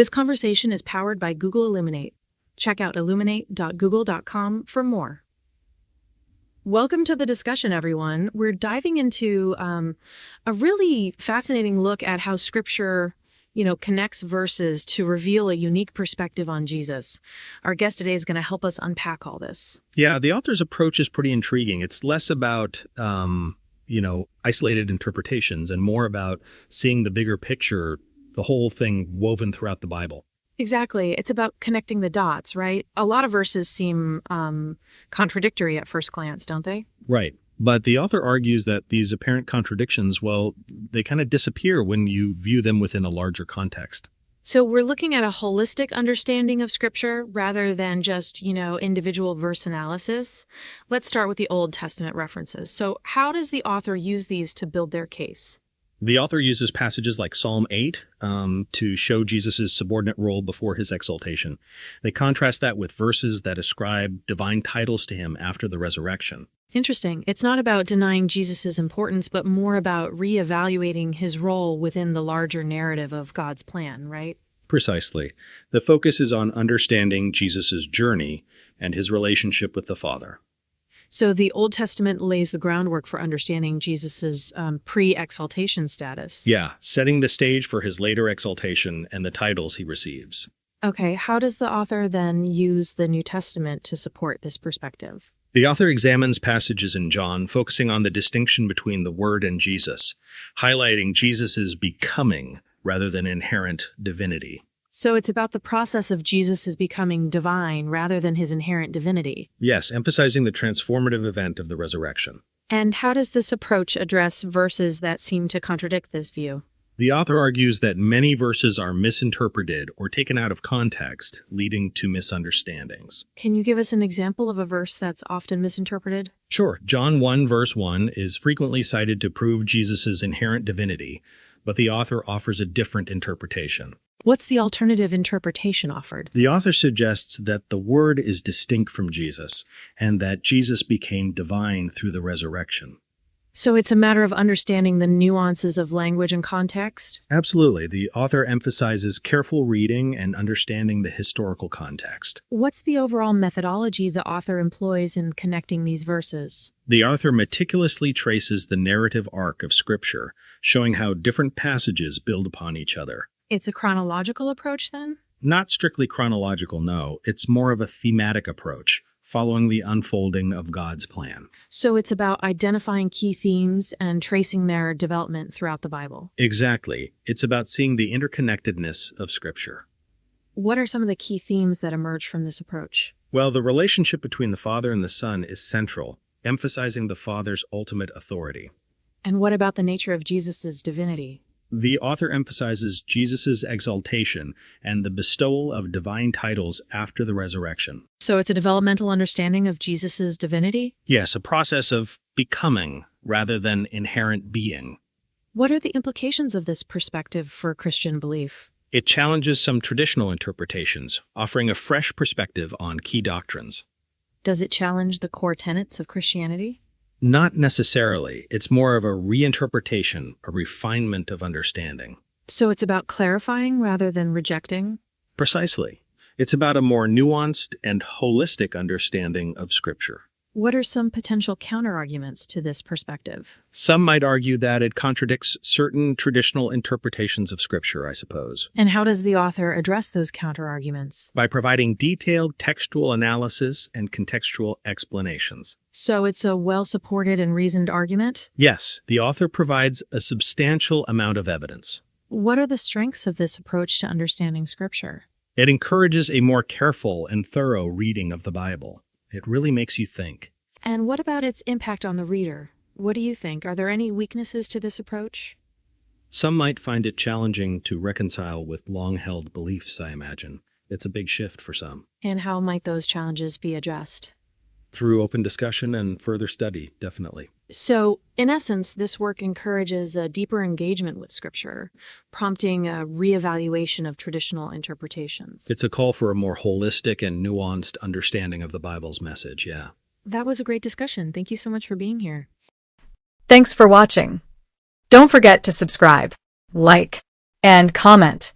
This conversation is powered by Google Illuminate. Check out illuminate.google.com for more. Welcome to the discussion, everyone. We're diving into a really fascinating look at how Scripture, connects verses to reveal a unique perspective on Jesus. Our guest today is going to help us unpack all this. Yeah, the author's approach is pretty intriguing. It's less about, isolated interpretations and more about seeing the bigger picture, the whole thing woven throughout the Bible. Exactly. It's about connecting the dots, right? A lot of verses seem contradictory at first glance, don't they? Right. But the author argues that these apparent contradictions, they kind of disappear when you view them within a larger context. So we're looking at a holistic understanding of Scripture rather than just, individual verse analysis. Let's start with the Old Testament references. So how does the author use these to build their case? The author uses passages like Psalm 8 to show Jesus' subordinate role before his exaltation. They contrast that with verses that ascribe divine titles to him after the resurrection. Interesting. It's not about denying Jesus' importance, but more about reevaluating his role within the larger narrative of God's plan, right? Precisely. The focus is on understanding Jesus' journey and his relationship with the Father. So the Old Testament lays the groundwork for understanding Jesus' pre-exaltation status. Yeah, setting the stage for his later exaltation and the titles he receives. Okay, how does the author then use the New Testament to support this perspective? The author examines passages in John focusing on the distinction between the Word and Jesus, highlighting Jesus' becoming rather than inherent divinity. So it's about the process of Jesus' becoming divine rather than his inherent divinity. Yes, emphasizing the transformative event of the resurrection. And how does this approach address verses that seem to contradict this view? The author argues that many verses are misinterpreted or taken out of context, leading to misunderstandings. Can you give us an example of a verse that's often misinterpreted? Sure. John 1 verse 1 is frequently cited to prove Jesus' inherent divinity, but the author offers a different interpretation. What's the alternative interpretation offered? The author suggests that the Word is distinct from Jesus, and that Jesus became divine through the resurrection. So it's a matter of understanding the nuances of language and context? Absolutely. The author emphasizes careful reading and understanding the historical context. What's the overall methodology the author employs in connecting these verses? The author meticulously traces the narrative arc of Scripture, showing how different passages build upon each other. It's a chronological approach, then? Not strictly chronological, no. It's more of a thematic approach, following the unfolding of God's plan. So it's about identifying key themes and tracing their development throughout the Bible. Exactly. It's about seeing the interconnectedness of Scripture. What are some of the key themes that emerge from this approach? Well, the relationship between the Father and the Son is central, emphasizing the Father's ultimate authority. And what about the nature of Jesus' divinity? The author emphasizes Jesus' exaltation and the bestowal of divine titles after the resurrection. So it's a developmental understanding of Jesus' divinity? Yes, a process of becoming rather than inherent being. What are the implications of this perspective for Christian belief? It challenges some traditional interpretations, offering a fresh perspective on key doctrines. Does it challenge the core tenets of Christianity? Not necessarily. It's more of a reinterpretation, a refinement of understanding. So it's about clarifying rather than rejecting? Precisely. It's about a more nuanced and holistic understanding of Scripture. What are some potential counterarguments to this perspective? Some might argue that it contradicts certain traditional interpretations of Scripture, I suppose. And how does the author address those counterarguments? By providing detailed textual analysis and contextual explanations. So it's a well-supported and reasoned argument? Yes, the author provides a substantial amount of evidence. What are the strengths of this approach to understanding Scripture? It encourages a more careful and thorough reading of the Bible. It really makes you think. And what about its impact on the reader? What do you think? Are there any weaknesses to this approach? Some might find it challenging to reconcile with long-held beliefs, I imagine. It's a big shift for some. And how might those challenges be addressed? Through open discussion and further study, definitely. So, in essence, this work encourages a deeper engagement with Scripture, prompting a reevaluation of traditional interpretations. It's a call for a more holistic and nuanced understanding of the Bible's message, yeah. That was a great discussion. Thank you so much for being here. Thanks for watching. Don't forget to subscribe, like, and comment.